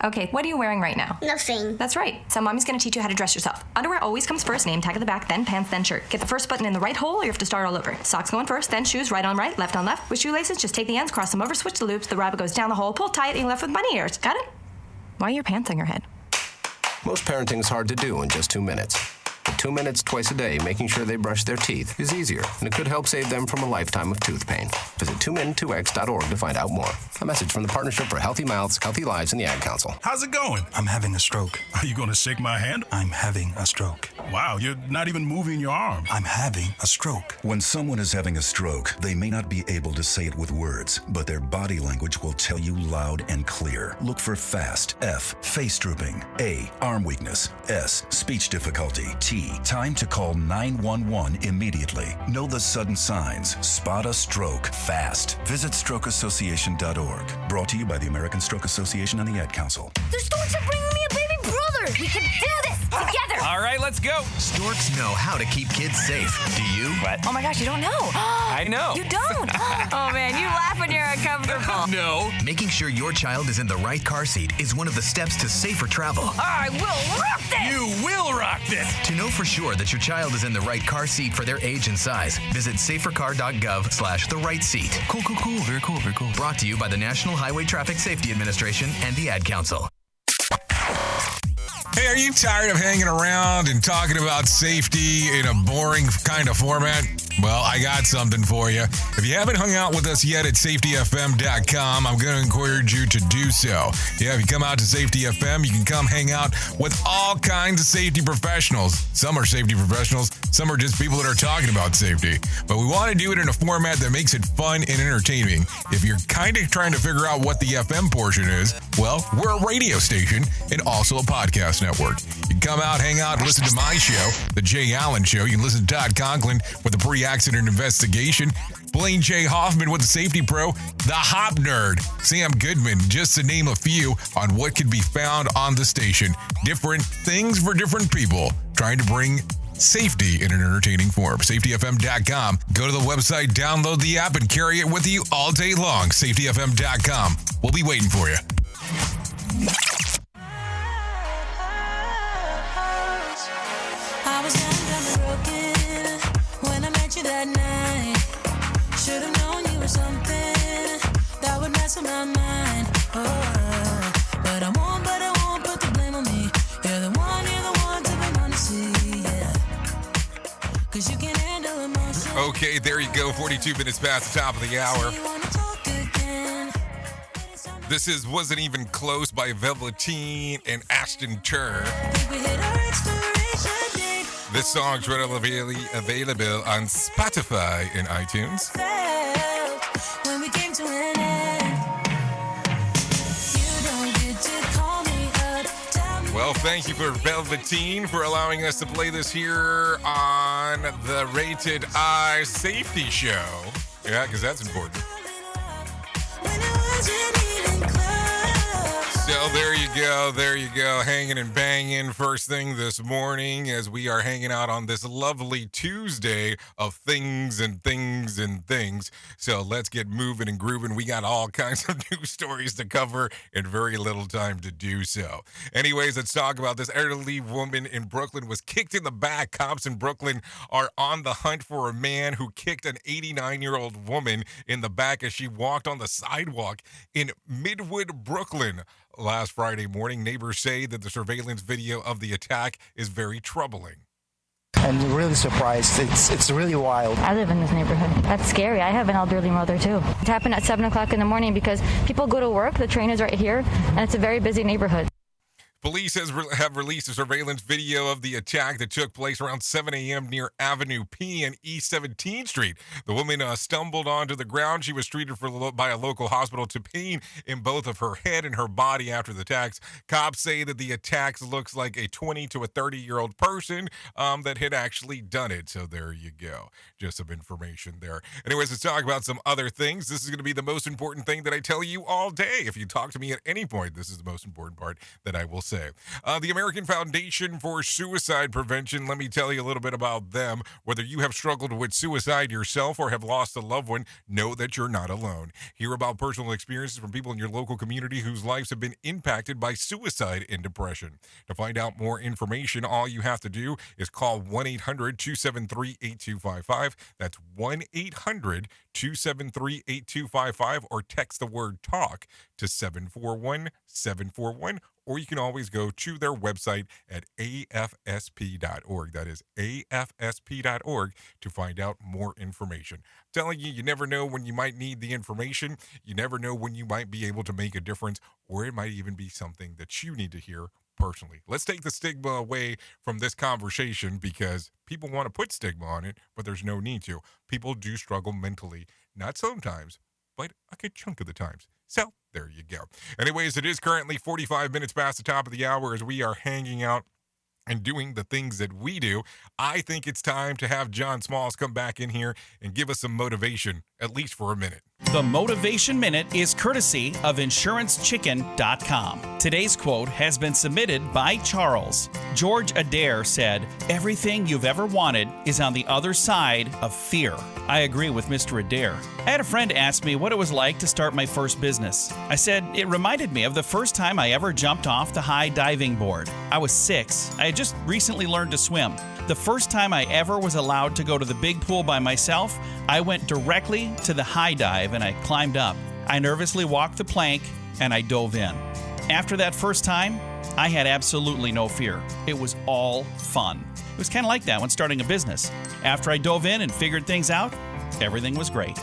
Okay, what are you wearing right now? Nothing. That's right. So mommy's gonna teach you how to dress yourself. Underwear always comes first, name tag at the back, then pants, then shirt. Get the first button in the right hole or you have to start all over. Socks going first, then shoes, right on right, left on left. With shoelaces, just take the ends, cross them over, switch the loops, the rabbit goes down the hole, pull tight, and you're left with bunny ears. Got it? Why are your pants on your head? Most parenting is hard to do in just 2 minutes. But 2 minutes twice a day making sure they brush their teeth is easier, and it could help save them from a lifetime of tooth pain. Visit 2min2x.org to find out more. A message from the Partnership for Healthy Mouths, Healthy Lives, and the Ad Council. How's it going? I'm having a stroke. Are you going to shake my hand? I'm having a stroke. Wow, you're not even moving your arm. I'm having a stroke. When someone is having a stroke, they may not be able to say it with words, but their body language will tell you loud and clear. Look for FAST. F, face drooping. A, arm weakness. S, speech difficulty. T, time to call 911 immediately. Know the sudden signs. Spot a stroke fast. Visit strokeassociation.org. Brought to you by the American Stroke Association and the Ad Council. The storks are bringing me a baby brother. We can do this together. All right, let's go. Storks know how to keep kids safe. Do you? What? Oh my gosh, you don't know. I know. You don't. Oh man, you laugh when you're uncomfortable. No. Making sure your child is in the right car seat is one of the steps to safer travel. I will rock this. You will rock this. To know for sure that your child is in the right car seat for their age and size, visit safercar.gov/the-right-seat. Cool. Very cool. Brought to you by the National Highway Traffic Safety Administration and the Ad Council. Hey, are you tired of hanging around and talking about safety in a boring kind of format? Well, I got something for you. If you haven't hung out with us yet at safetyfm.com, I'm going to encourage you to do so. Yeah, if you come out to Safety FM, you can come hang out with all kinds of safety professionals. Some are safety professionals, some are just people that are talking about safety. But we want to do it in a format that makes it fun and entertaining. If you're kind of trying to figure out what the FM portion is, well, we're a radio station and also a podcast network. You can come out, hang out, and listen to my show, The Jay Allen Show. You can listen to Todd Conklin with the pre-accident investigation, Blaine J. Hoffman with the Safety Pro, the Hop Nerd, Sam Goodman, just to name a few on what can be found on the station. Different things for different people, trying to bring safety in an entertaining form. SafetyFM.com. Go to the website, download the app, and carry it with you all day long. SafetyFM.com. We'll be waiting for you. I was young and broken when I met you that night. Should've known you were something that would mess with my mind. Oh, but I won't put the blame on me. You're the one to be honest, yeah. 'Cause you can handle emotion. Okay, there you go. 42 minutes past the top of the hour. This is Wasn't Even Close by Velveteen and Ashton Turner. This song's readily available on Spotify and iTunes. When we came to an end, you don't get to call me up. Well, thank you for Velveteen for allowing us to play this here on the Rated I Safety Show. Yeah, because that's important. So Well, there you go, hanging and banging first thing this morning as we are hanging out on this lovely Tuesday of things and things and things. So let's get moving and grooving. We got all kinds of news stories to cover and very little time to do so. Anyways, let's talk about this elderly woman in Brooklyn was kicked in the back. Cops in Brooklyn are on the hunt for a man who kicked an 89-year-old woman in the back as she walked on the sidewalk in Midwood, Brooklyn. Last Friday morning, neighbors say that the surveillance video of the attack is very troubling. I'm really surprised. It's really wild. I live in this neighborhood. That's scary. I have an elderly mother, too. It happened at 7 o'clock in the morning because people go to work, the train is right here, and it's a very busy neighborhood. Police have released a surveillance video of the attack that took place around 7 a.m. near Avenue P and East 17th Street. The woman stumbled onto the ground. She was treated by a local hospital to pain in both of her head and her body after the attacks. Cops say that the attacks looks like a 20 to a 30-year-old person that had actually done it. So there you go. Just some information there. Anyways, let's talk about some other things. This is going to be the most important thing that I tell you all day. If you talk to me at any point, this is the most important part that I will say. The American Foundation for Suicide Prevention, let me tell you a little bit about them. Whether you have struggled with suicide yourself or have lost a loved one, know that you're not alone. Hear about personal experiences from people in your local community whose lives have been impacted by suicide and depression. To find out more information, all you have to do is call 1-800-273-8255. That's 1-800-273-8255 or text the word TALK to 741-741. Or you can always go to their website at afsp.org. That is afsp.org to find out more information. I'm telling you, you never know when you might need the information. You never know when you might be able to make a difference, or it might even be something that you need to hear personally. Let's take the stigma away from this conversation because people want to put stigma on it, but there's no need to. People do struggle mentally, not sometimes, but a good chunk of the times. So there you go. Anyways, it is currently 45 minutes past the top of the hour as we are hanging out and doing the things that we do. I think it's time to have John Smalls come back in here and give us some motivation, at least for a minute. The Motivation Minute is courtesy of InsuranceChicken.com. Today's quote has been submitted by Charles. George Adair said, "Everything you've ever wanted is on the other side of fear." I agree with Mr. Adair. I had a friend ask me what it was like to start my first business. I said it reminded me of the first time I ever jumped off the high diving board. I was 6. I had just recently learned to swim. The first time I ever was allowed to go to the big pool by myself, I went directly to the high dive and I climbed up. I nervously walked the plank and I dove in. After that first time, I had absolutely no fear. It was all fun. It was kind of like that when starting a business. After I dove in and figured things out, everything was great.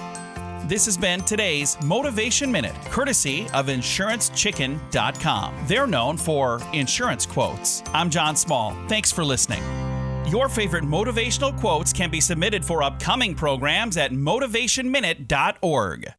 This has been today's Motivation Minute, courtesy of InsuranceChicken.com. They're known for insurance quotes. I'm John Small. Thanks for listening. Your favorite motivational quotes can be submitted for upcoming programs at motivationminute.org.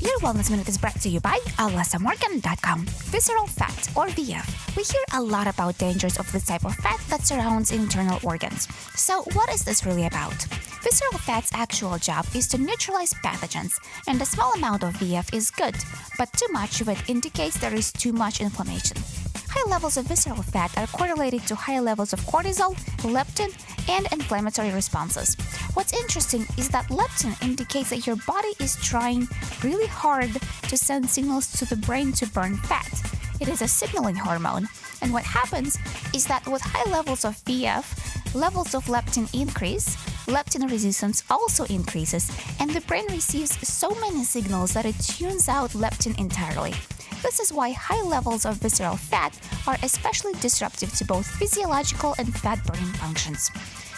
Your Wellness Minute is brought to you by AlysaMorgan.com. Visceral fat, or VF. We hear a lot about dangers of the type of fat that surrounds internal organs. So what is this really about? Visceral fat's actual job is to neutralize pathogens, and a small amount of VF is good, but too much of it indicates there is too much inflammation. High levels of visceral fat are correlated to high levels of cortisol, leptin, and inflammatory responses. What's interesting is that leptin indicates that your body is trying really hard to send signals to the brain to burn fat. It is a signaling hormone, and what happens is that with high levels of VF, levels of leptin increase, leptin resistance also increases, and the brain receives so many signals that it tunes out leptin entirely. This is why high levels of visceral fat are especially disruptive to both physiological and fat-burning functions.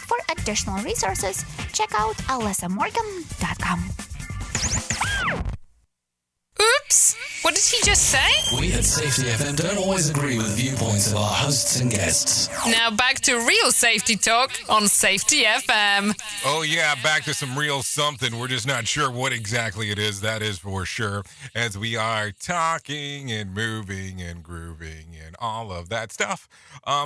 For additional resources, check out AlysaMorgan.com. Oops! What did he just say? We at Safety FM don't always agree with viewpoints of our hosts and guests. Now back to real safety talk on Safety FM. Oh yeah, back to some real something. We're just not sure what exactly it is, that is for sure, as we are talking and moving and grooving and all of that stuff.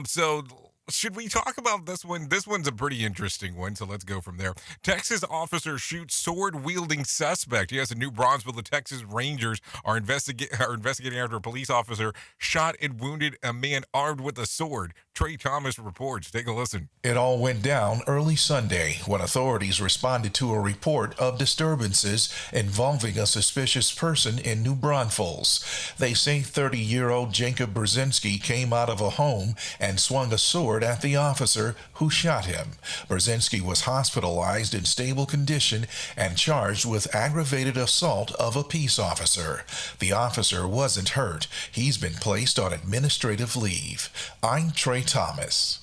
So should we talk about this one? This one's a pretty interesting one, so let's go from there. Texas officer shoots sword-wielding suspect. Yes, in New Braunfels, the Texas Rangers are investigating after a police officer shot and wounded a man armed with a sword. Trey Thomas reports. Take a listen. It all went down early Sunday when authorities responded to a report of disturbances involving a suspicious person in New Braunfels. They say 30-year-old Jacob Brzezinski came out of a home and swung a sword at the officer who shot him. Brzezinski was hospitalized in stable condition and charged with aggravated assault of a peace officer. The officer wasn't hurt. He's been placed on administrative leave. I'm Trey Thomas.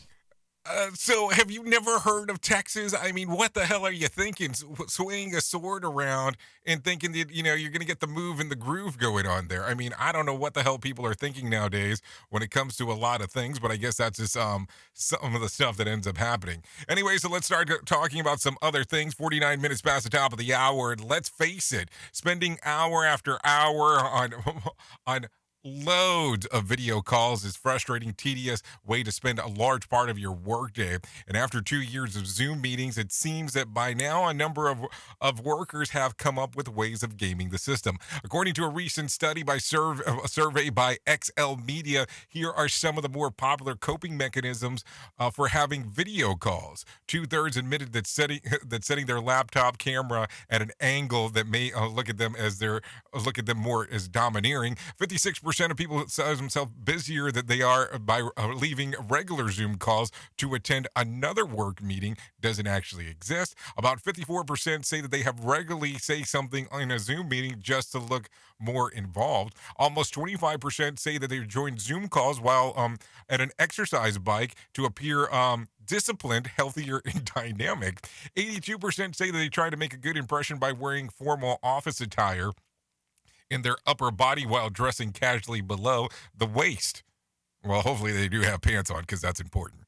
So have you never heard of Texas? I mean, what the hell are you thinking? Swinging a sword around and thinking that, you're going to get the move and the groove going on there. I mean, I don't know what the hell people are thinking nowadays when it comes to a lot of things, but I guess that's just some of the stuff that ends up happening. Anyway, so let's start talking about some other things. 49 minutes past the top of the hour, and let's face it, spending hour after hour on loads of video calls is frustrating, tedious way to spend a large part of your workday. And after 2 years of Zoom meetings, it seems that by now a number of workers have come up with ways of gaming the system. According to a recent study by a survey by XL Media, here are some of the more popular coping mechanisms for having video calls. 2/3 admitted that setting their laptop camera at an angle that may look at them more as domineering. 56% of people saw themselves busier than they are by leaving regular Zoom calls to attend another work meeting doesn't actually exist. About 54% say that they have regularly say something in a Zoom meeting just to look more involved. Almost 25% say that they join Zoom calls while at an exercise bike to appear disciplined, healthier, and dynamic. 82% say that they try to make a good impression by wearing formal office attire in their upper body while dressing casually below the waist. Well, hopefully they do have pants on because that's important.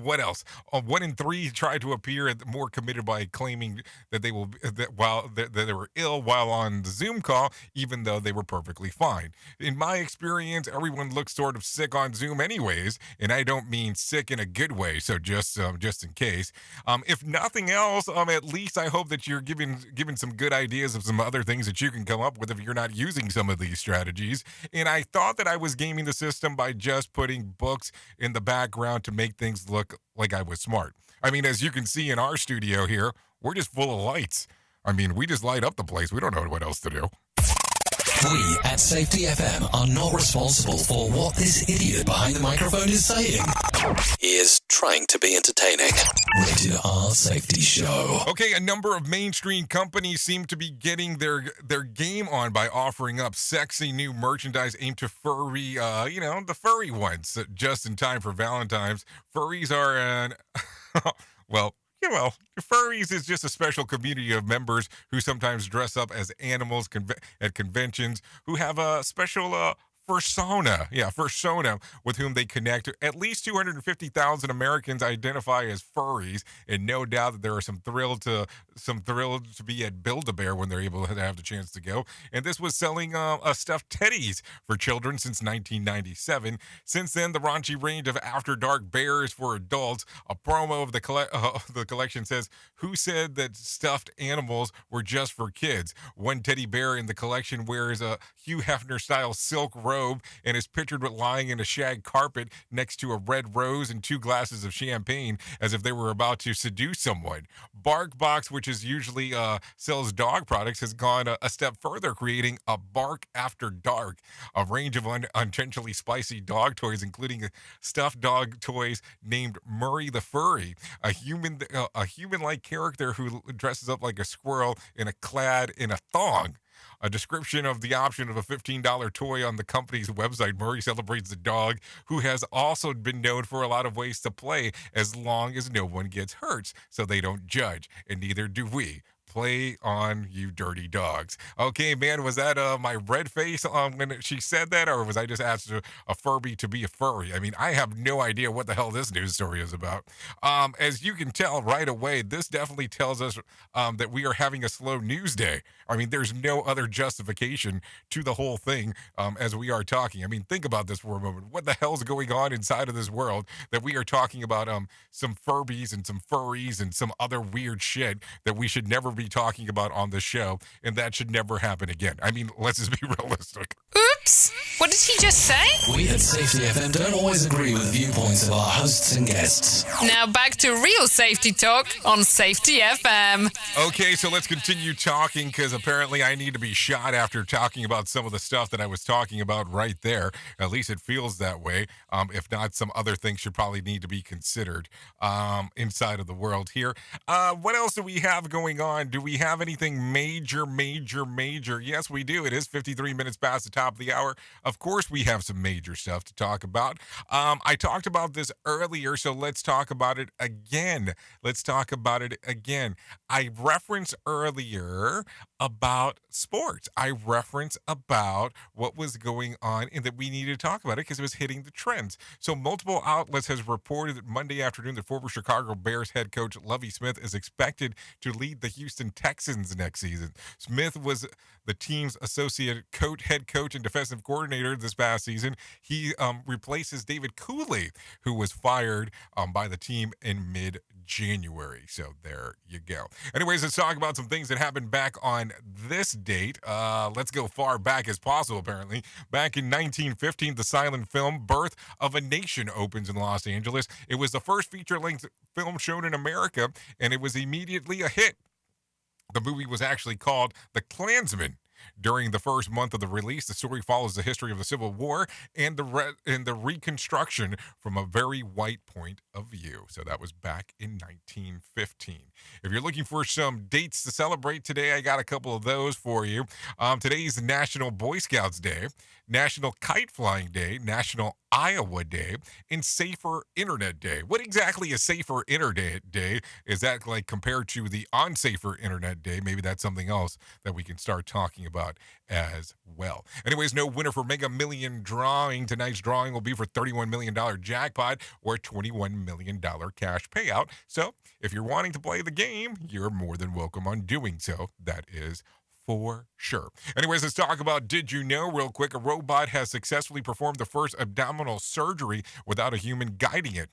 What else? 1 in 3 try to appear more committed by claiming that they were ill while on the Zoom call, even though they were perfectly fine. In my experience, everyone looks sort of sick on Zoom anyways, and I don't mean sick in a good way. So just in case, if nothing else, at least I hope that you're given some good ideas of some other things that you can come up with if you're not using some of these strategies. And I thought that I was gaming the system by just putting books in the background to make things look like I was smart. I mean, as you can see in our studio here, we're just full of lights. I mean, we just light up the place. We don't know what else to do. We at Safety FM are not responsible for what this idiot behind the microphone is saying. He is trying to be entertaining. Rated R Safety Show. Okay, a number of mainstream companies seem to be getting their game on by offering up sexy new merchandise aimed to furry, the furry ones, just in time for Valentine's. Furries are furries is just a special community of members who sometimes dress up as animals at conventions, who have a special persona with whom they connect. At least 250,000 Americans identify as furries, and no doubt that there are some thrilled to be at Build-A-Bear when they're able to have the chance to go. And this was selling stuffed teddies for children since 1997. Since then, the raunchy range of After Dark bears for adults. A promo of the collection says, "Who said that stuffed animals were just for kids?" One teddy bear in the collection wears a Hugh Hefner-style silk robe and is pictured with lying in a shag carpet next to a red rose and 2 glasses of champagne as if they were about to seduce someone. BarkBox, which is usually sells dog products, has gone a step further, creating a Bark After Dark, a range of unintentionally spicy dog toys, including stuffed dog toys named Murray the Furry, a human-like character who dresses up like a squirrel clad in a thong. A description of the option of a $15 toy on the company's website. Murray celebrates the dog, who has also been known for a lot of ways to play as long as no one gets hurt, so they don't judge, and neither do we. Play on, you dirty dogs. Okay, man, was that my red face when she said that, or was I just asked a Furby to be a furry? I mean, I have no idea what the hell this news story is about. As you can tell right away, this definitely tells us that we are having a slow news day. I mean, there's no other justification to the whole thing as we are talking. I mean, think about this for a moment. What the hell's going on inside of this world that we are talking about some Furbies and some furries and some other weird shit that we should never be talking about on the show, and that should never happen again. I mean, let's just be realistic. Oops! What did he just say? We at Safety FM don't always agree with viewpoints of our hosts and guests. Now back to real safety talk on Safety FM. Okay, so let's continue talking because apparently I need to be shot after talking about some of the stuff that I was talking about right there. At least it feels that way. If not, some other things should probably need to be considered inside of the world here. What else do we have going on? Do we have anything major? Yes, we do. It is 53 minutes past the top of the hour. Of course, we have some major stuff to talk about. I talked about this earlier, so let's talk about it again. I referenced earlier about sports. I referenced about what was going on and that we needed to talk about it because it was hitting the trends. So multiple outlets has reported that Monday afternoon, the former Chicago Bears head coach Lovie Smith is expected to lead the Houston Texans next season. Smith was the team's associate head coach and defensive coordinator this past season. He replaces David Cooley, who was fired by the team in mid-January. So there you go. Anyways, let's talk about some things that happened back on this date. Let's go far back as possible, apparently. Back in 1915, the silent film Birth of a Nation opens in Los Angeles. It was the first feature-length film shown in America, and it was immediately a hit. The movie was actually called The Klansman. During the first month of the release, the story follows the history of the Civil War and the Reconstruction from a very white point of view. So that was back in 1915. If you're looking for some dates to celebrate today, I got a couple of those for you. Today's National Boy Scouts Day, National Kite Flying Day, National Iowa Day, and Safer Internet Day. What exactly is Safer Internet Day? Is that like compared to the Unsafer Internet Day? Maybe that's something else that we can start talking about as well. Anyways, no winner for Mega Million drawing. Tonight's drawing will be for $31 million jackpot or $21 million cash payout. So if you're wanting to play the game, you're more than welcome on doing so. That is for sure. Anyways, let's talk about Did You Know real quick. A robot has successfully performed the first abdominal surgery without a human guiding it.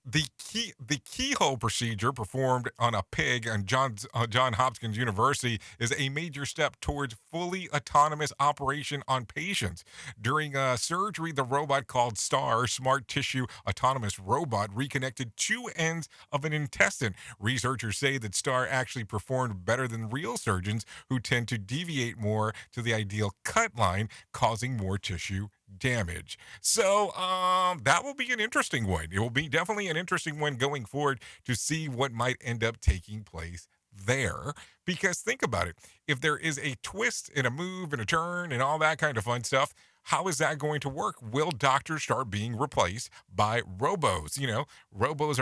The keyhole procedure performed on a pig on Johns Hopkins University is a major step towards fully autonomous operation on patients. During surgery, the robot called STAR, Smart Tissue Autonomous Robot, reconnected two ends of an intestine. Researchers say that STAR actually performed better than real surgeons who tend to deviate more to the ideal cut line, causing more tissue damage. So that will be an interesting one. It will be definitely an interesting one going forward to see what might end up taking place there. Because think about it. If there is a twist and a move and a turn and all that kind of fun stuff, how is that going to work? Will doctors start being replaced by robos? You know, robos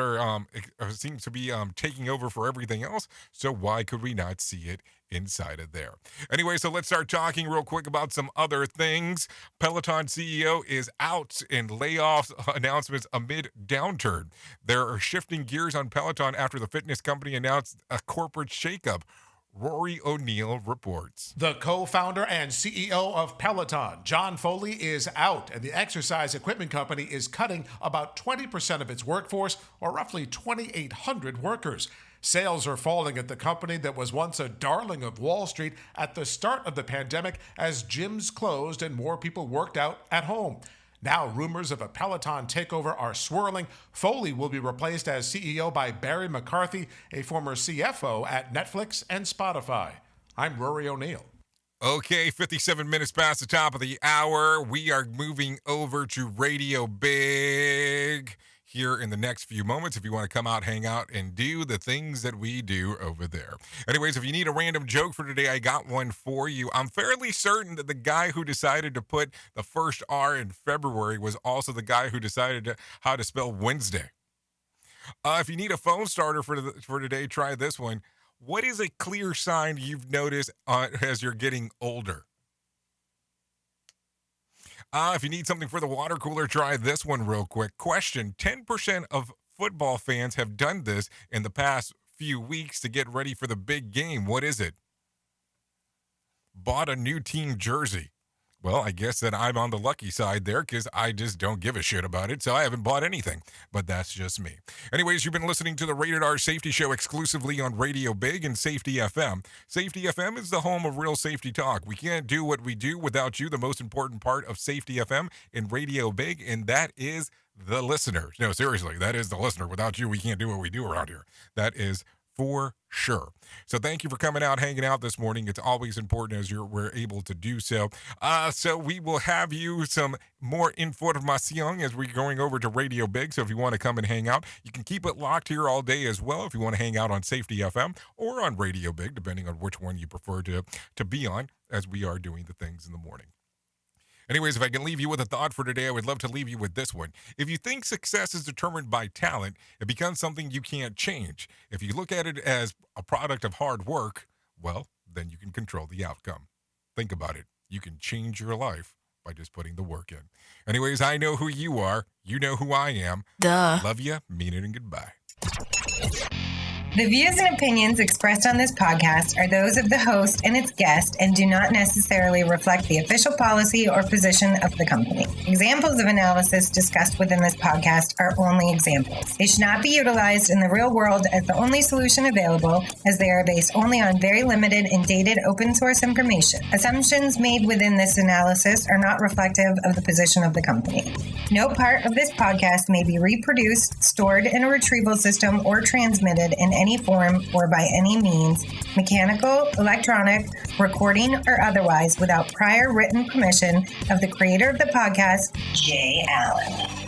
seem to be taking over for everything else. So why could we not see it inside of there? Anyway, so let's start talking real quick about some other things. Peloton CEO is out in layoffs announcements amid downturn. They're shifting gears on Peloton after the fitness company announced a corporate shakeup. Rory O'Neill reports. The co-founder and CEO of Peloton, John Foley, is out, and the exercise equipment company is cutting about 20% of its workforce, or roughly 2,800 workers. Sales are falling at the company that was once a darling of Wall Street at the start of the pandemic as gyms closed and more people worked out at home. Now, rumors of a Peloton takeover are swirling. Foley will be replaced as CEO by Barry McCarthy, a former CFO at Netflix and Spotify. I'm Rory O'Neill. Okay, 57 minutes past the top of the hour. We are moving over to Radio Big here in the next few moments if you want to come out, hang out, and do the things that we do over there. Anyways, if you need a random joke for today, I got one for you. I'm fairly certain that the guy who decided to put the first R in February was also the guy who decided how to spell Wednesday. If you need a phone starter for today, try this one. What is a clear sign you've noticed as you're getting older? If you need something for the water cooler, try this one real quick. Question: 10% of football fans have done this in the past few weeks to get ready for the big game. What is it? Bought a new team jersey. Well, I guess that I'm on the lucky side there because I just don't give a shit about it, so I haven't bought anything. But that's just me. Anyways, you've been listening to the Rated R Safety Show exclusively on Radio Big and Safety FM. Safety FM is the home of real safety talk. We can't do what we do without you, the most important part of Safety FM in Radio Big, and that is the listener. No, seriously, that is the listener. Without you, we can't do what we do around here. That is for sure. So thank you for coming out, hanging out this morning. It's always important as we're able to do so. So we will have you some more information as we're going over to Radio Big. So if you want to come and hang out, you can keep it locked here all day as well. If you want to hang out on Safety FM or on Radio Big, depending on which one you prefer to be on, as we are doing the things in the morning. Anyways, if I can leave you with a thought for today, I would love to leave you with this one. If you think success is determined by talent, it becomes something you can't change. If you look at it as a product of hard work, well, then you can control the outcome. Think about it. You can change your life by just putting the work in. Anyways, I know who you are. You know who I am. Duh. Love you. Mean it and goodbye. The views and opinions expressed on this podcast are those of the host and its guest and do not necessarily reflect the official policy or position of the company. Examples of analysis discussed within this podcast are only examples. They should not be utilized in the real world as the only solution available, as they are based only on very limited and dated open source information. Assumptions made within this analysis are not reflective of the position of the company. No part of this podcast may be reproduced, stored in a retrieval system, or transmitted in any form or by any means, mechanical, electronic, recording, or otherwise, without prior written permission of the creator of the podcast, Jay Allen.